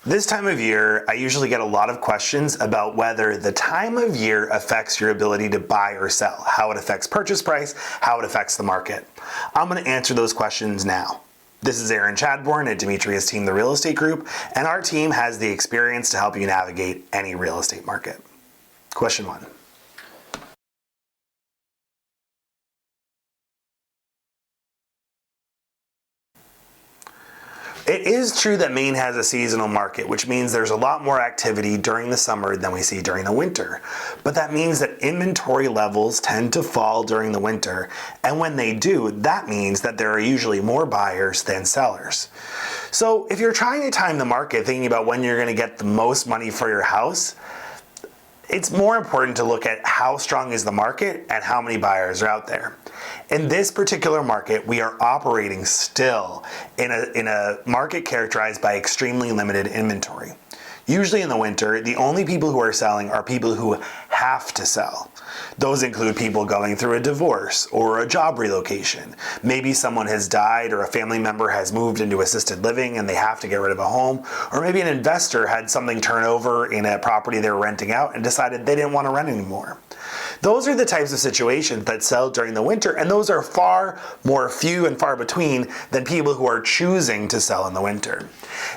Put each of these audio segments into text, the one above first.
This time of year, I usually get a lot of questions about whether the time of year affects your ability to buy or sell, how it affects purchase price, how it affects the market. I'm going to answer those questions now. This is Chadbourne at Demetria's team, the Real Estate Group, and our team has the experience to help you navigate any real estate market. Question 1. It is true that Maine has a seasonal market, which means there's a lot more activity during the summer than we see during the winter. But that means that inventory levels tend to fall during the winter, and when they do, that means that there are usually more buyers than sellers. So if you're trying to time the market, thinking about when you're going to get the most money for your house, it's more important to look at how strong is the market and how many buyers are out there. In this particular market, we are operating still in a market characterized by extremely limited inventory. Usually in the winter, the only people who are selling are people who have to sell. Those include people going through a divorce or a job relocation. Maybe someone has died or a family member has moved into assisted living and they have to get rid of a home. Or maybe an investor had something turn over in a property they were renting out and decided they didn't want to rent anymore. Those are the types of situations that sell during the winter, and those are far more few and far between than people who are choosing to sell in the winter.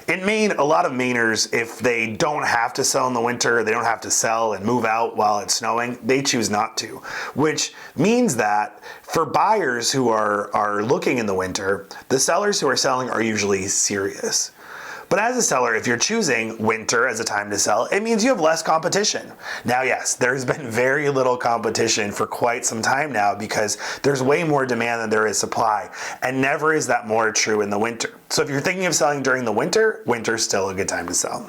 In Maine, a lot of Mainers, if they don't have to sell in the winter, they don't have to sell and move out while it's snowing, they choose not to, which means that for buyers who are looking in the winter, the sellers who are selling are usually serious. But as a seller, if you're choosing winter as a time to sell, it means you have less competition. Now, yes, there's been very little competition for quite some time now because there's way more demand than there is supply, and never is that more true in the winter. So if you're thinking of selling during the winter, winter's still a good time to sell.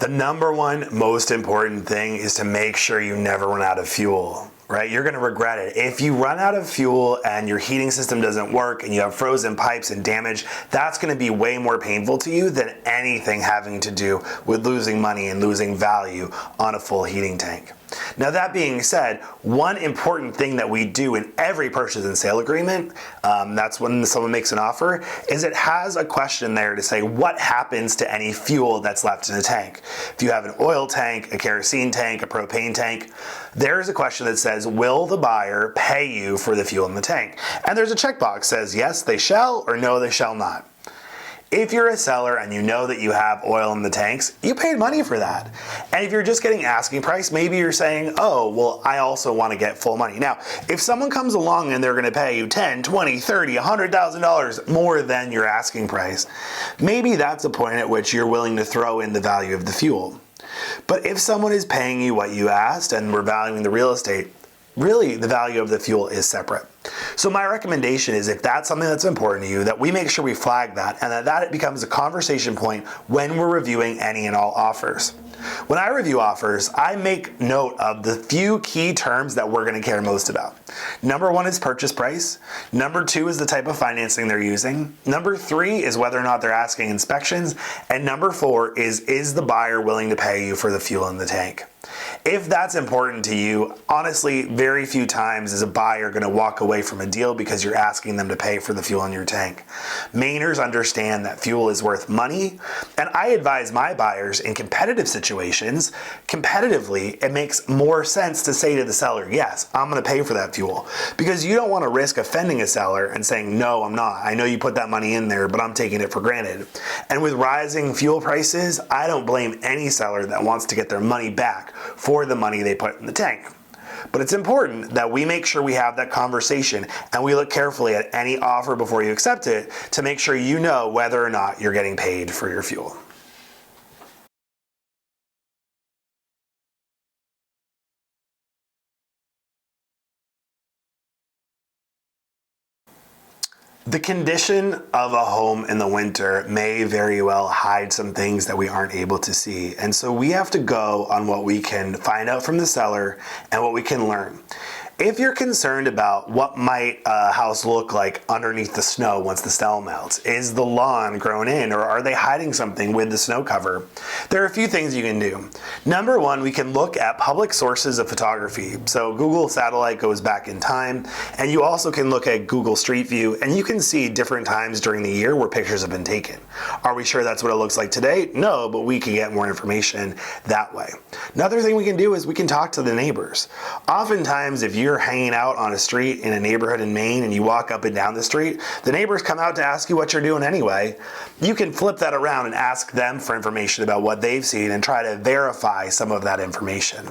The number one most important thing is to make sure you never run out of fuel, right? You're gonna regret it. If you run out of fuel and your heating system doesn't work and you have frozen pipes and damage, that's gonna be way more painful to you than anything having to do with losing money and losing value on a full heating tank. Now, that being said, one important thing that we do in every purchase and sale agreement, that's when someone makes an offer, is it has a question there to say what happens to any fuel that's left in the tank. If you have an oil tank, a kerosene tank, a propane tank, there's a question that says, will the buyer pay you for the fuel in the tank? And there's a checkbox that says yes, they shall, or no, they shall not. If you're a seller and you know that you have oil in the tanks, you paid money for that. And if you're just getting asking price, maybe you're saying, oh, well, I also want to get full money. Now, if someone comes along and they're going to pay you $10, $20, $30, $100,000 more than your asking price, maybe that's a point at which you're willing to throw in the value of the fuel. But if someone is paying you what you asked and we're valuing the real estate, really the value of the fuel is separate. So my recommendation is, if that's something that's important to you, that we make sure we flag that and that it becomes a conversation point when we're reviewing any and all offers. When I review offers, I make note of the few key terms that we're going to care most about. Number 1 is purchase price. Number 2 is the type of financing they're using. Number 3 is whether or not they're asking inspections. And number 4 is the buyer willing to pay you for the fuel in the tank? If that's important to you, honestly, very few times is a buyer going to walk away from a deal because you're asking them to pay for the fuel in your tank. Mainers understand that fuel is worth money, and I advise my buyers in competitive situations, competitively, it makes more sense to say to the seller, yes, I'm going to pay for that fuel, because you don't want to risk offending a seller and saying, no, I'm not. I know you put that money in there, but I'm taking it for granted. And with rising fuel prices, I don't blame any seller that wants to get their money back for the money they put in the tank. But it's important that we make sure we have that conversation and we look carefully at any offer before you accept it to make sure you know whether or not you're getting paid for your fuel. The condition of a home in the winter may very well hide some things that we aren't able to see. And so we have to go on what we can find out from the seller and what we can learn. If you're concerned about what might a house look like underneath the snow once the snow melts, is the lawn grown in or are they hiding something with the snow cover? There are a few things you can do. Number one, we can look at public sources of photography. So Google Satellite goes back in time, and you also can look at Google Street View and you can see different times during the year where pictures have been taken. Are we sure that's what it looks like today? No, but we can get more information that way. Another thing we can do is we can talk to the neighbors. Oftentimes, if you're hanging out on a street in a neighborhood in Maine and you walk up and down the street, the neighbors come out to ask you what you're doing anyway. You can flip that around and ask them for information about what they've seen and try to verify some of that information.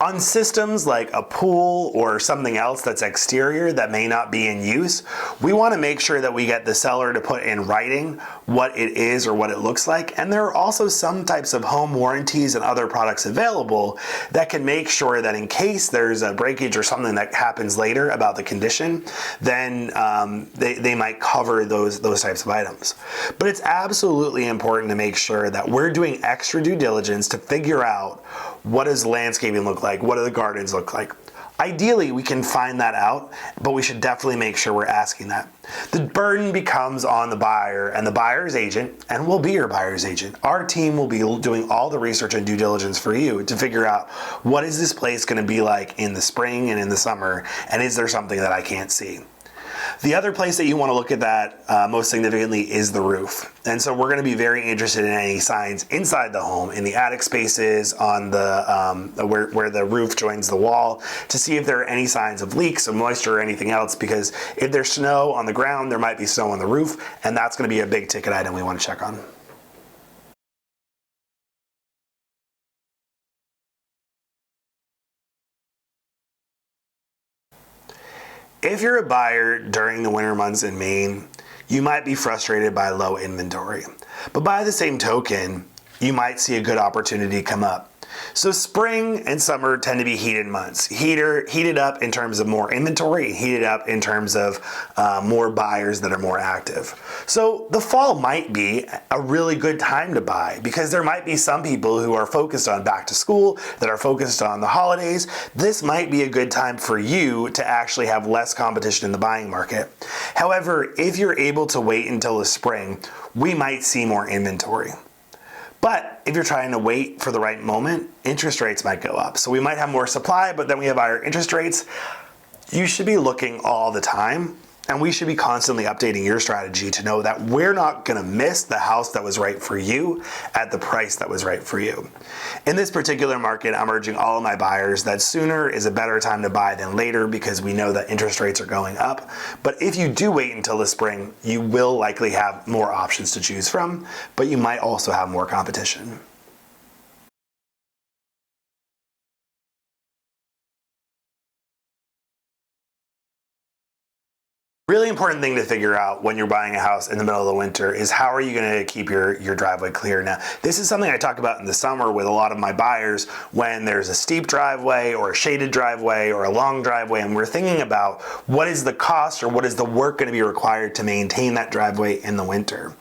On systems like a pool or something else that's exterior that may not be in use, we want to make sure that we get the seller to put in writing what it is or what it looks like. And there are also some types of home warranties and other products available that can make sure that in case there's a breakage or something that happens later about the condition, then they might cover those types of items. But it's absolutely important to make sure that we're doing extra due diligence to figure out what does landscaping look like, what do the gardens look like. Ideally, we can find that out, but we should definitely make sure we're asking that. The burden becomes on the buyer and the buyer's agent, and we'll be your buyer's agent. Our team will be doing all the research and due diligence for you to figure out what is this place going to be like in the spring and in the summer, and is there something that I can't see? The other place that you want to look at that most significantly is the roof. And so we're going to be very interested in any signs inside the home, in the attic spaces, on the where the roof joins the wall, to see if there are any signs of leaks or moisture or anything else, because if there's snow on the ground, there might be snow on the roof, and that's going to be a big ticket item we want to check on. If you're a buyer during the winter months in Maine, you might be frustrated by low inventory. But by the same token, you might see a good opportunity come up. So spring and summer tend to be heated months. Heated up in terms of more inventory, heated up in terms of more buyers that are more active. So the fall might be a really good time to buy because there might be some people who are focused on back to school, that are focused on the holidays. This might be a good time for you to actually have less competition in the buying market. However, if you're able to wait until the spring, we might see more inventory. But if you're trying to wait for the right moment, interest rates might go up. So we might have more supply, but then we have higher interest rates. You should be looking all the time, and we should be constantly updating your strategy to know that we're not gonna miss the house that was right for you at the price that was right for you. In this particular market, I'm urging all of my buyers that sooner is a better time to buy than later because we know that interest rates are going up. But if you do wait until the spring, you will likely have more options to choose from, but you might also have more competition. Really important thing to figure out when you're buying a house in the middle of the winter is how are you going to keep your driveway clear. Now, this is something I talk about in the summer with a lot of my buyers when there's a steep driveway or a shaded driveway or a long driveway, and we're thinking about what is the cost or what is the work going to be required to maintain that driveway in the winter.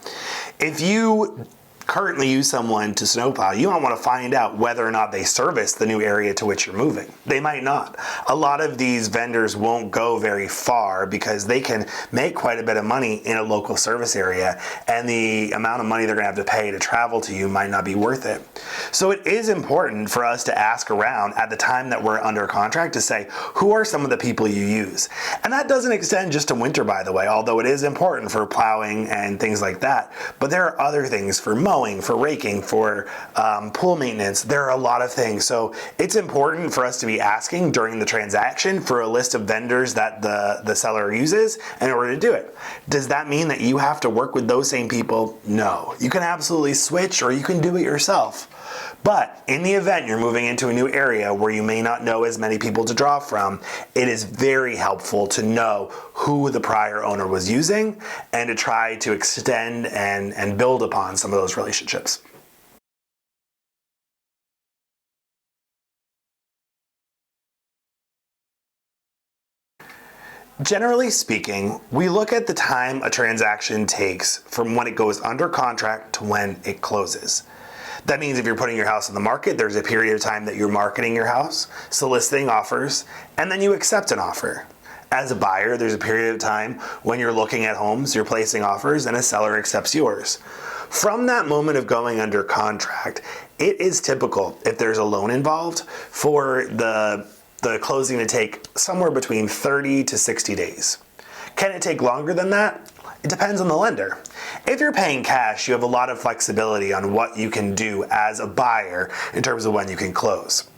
If you currently use someone to snowplow, you might want to find out whether or not they service the new area to which you're moving. They might not. A lot of these vendors won't go very far because they can make quite a bit of money in a local service area, and the amount of money they're going to have to pay to travel to you might not be worth it. So it is important for us to ask around at the time that we're under contract to say, who are some of the people you use? And that doesn't extend just to winter, by the way, although it is important for plowing and things like that. But there are other things for mowing, for raking, for pool maintenance. There are a lot of things. So it's important for us to be asking during the transaction for a list of vendors that the seller uses in order to do it. Does that mean that you have to work with those same people? No. You can absolutely switch, or you can do it yourself. But in the event you're moving into a new area where you may not know as many people to draw from, it is very helpful to know who the prior owner was using and to try to extend and build upon some of those relationships. Generally speaking, we look at the time a transaction takes from when it goes under contract to when it closes. That means if you're putting your house on the market, there's a period of time that you're marketing your house, soliciting offers, and then you accept an offer. As a buyer, there's a period of time when you're looking at homes, you're placing offers, and a seller accepts yours. From that moment of going under contract, it is typical, if there's a loan involved, for the closing to take somewhere between 30 to 60 days. Can it take longer than that? It depends on the lender. If you're paying cash, you have a lot of flexibility on what you can do as a buyer in terms of when you can close.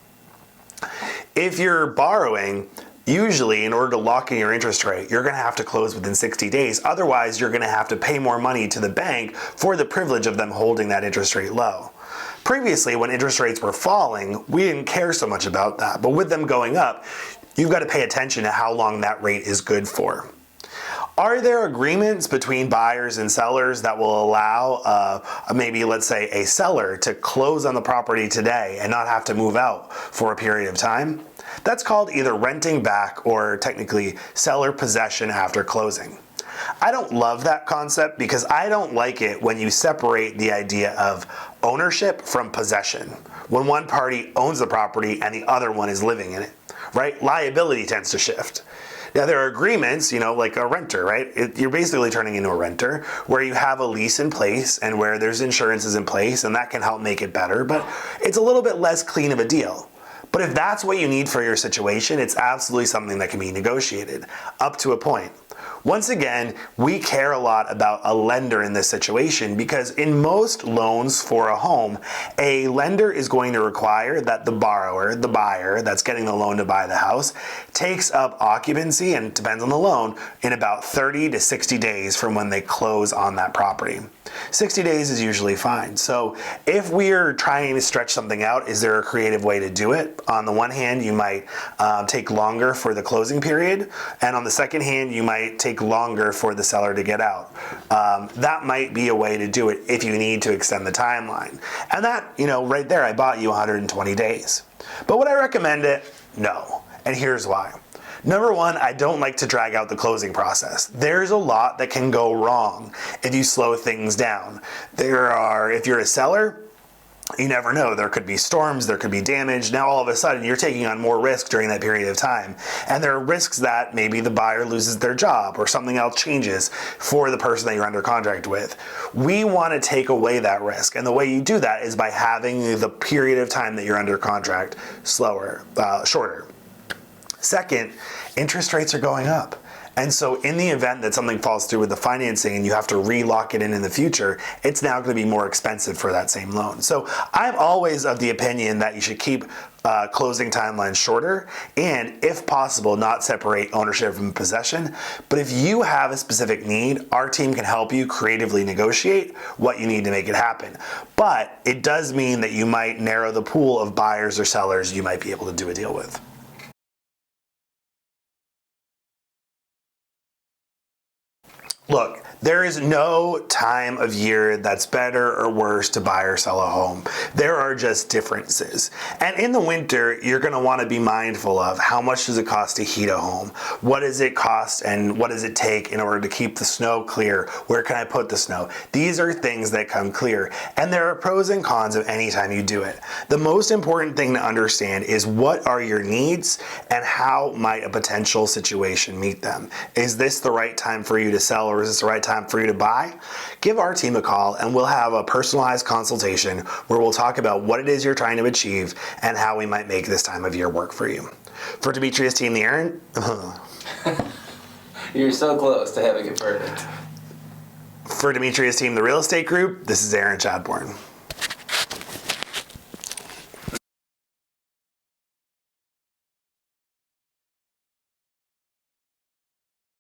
If you're borrowing, usually, in order to lock in your interest rate, you're going to have to close within 60 days. Otherwise, you're going to have to pay more money to the bank for the privilege of them holding that interest rate low. Previously, when interest rates were falling, we didn't care so much about that. But with them going up, you've got to pay attention to how long that rate is good for. Are there agreements between buyers and sellers that will allow maybe, let's say, a seller to close on the property today and not have to move out for a period of time? That's called either renting back or technically seller possession after closing. I don't love that concept because I don't like it when you separate the idea of ownership from possession. When one party owns the property and the other one is living in it, right? Liability tends to shift. Now there are agreements, like a renter, right? You're basically turning into a renter where you have a lease in place and where there's insurances in place, and that can help make it better, but it's a little bit less clean of a deal. But if that's what you need for your situation, it's absolutely something that can be negotiated up to a point. Once again, we care a lot about a lender in this situation because in most loans for a home, a lender is going to require that the borrower, the buyer that's getting the loan to buy the house, takes up occupancy, and it depends on the loan, in about 30 to 60 days from when they close on that property. 60 days is usually fine. So if we're trying to stretch something out, is there a creative way to do it? On the one hand, you might take longer for the closing period, and on the second hand, you might take longer for the seller to get out. That might be a way to do it if you need to extend the timeline. And that, right there, I bought you 120 days. But would I recommend it? No. And here's why. Number one, I don't like to drag out the closing process. There's a lot that can go wrong if you slow things down. If you're a seller, you never know. There could be storms, there could be damage. Now all of a sudden you're taking on more risk during that period of time. And there are risks that maybe the buyer loses their job or something else changes for the person that you're under contract with. We want to take away that risk. And the way you do that is by having the period of time that you're under contract shorter. Second, interest rates are going up. And so in the event that something falls through with the financing and you have to re-lock it in the future, it's now going to be more expensive for that same loan. So I'm always of the opinion that you should keep closing timelines shorter and, if possible, not separate ownership from possession. But if you have a specific need, our team can help you creatively negotiate what you need to make it happen. But it does mean that you might narrow the pool of buyers or sellers you might be able to do a deal with. Look, there is no time of year that's better or worse to buy or sell a home. There are just differences. And in the winter, you're going to want to be mindful of how much does it cost to heat a home? What does it cost and what does it take in order to keep the snow clear? Where can I put the snow? These are things that come clear. And there are pros and cons of any time you do it. The most important thing to understand is what are your needs and how might a potential situation meet them? Is this the right time for you to sell, or is this the right time for you to buy? Give our team a call and we'll have a personalized consultation where we'll talk about what it is you're trying to achieve and how we might make this time of year work for you. For Demetria's team, the Aaron. You're so close to having it perfect. For Demetria's team, the real estate group, this is Aaron Chadbourne.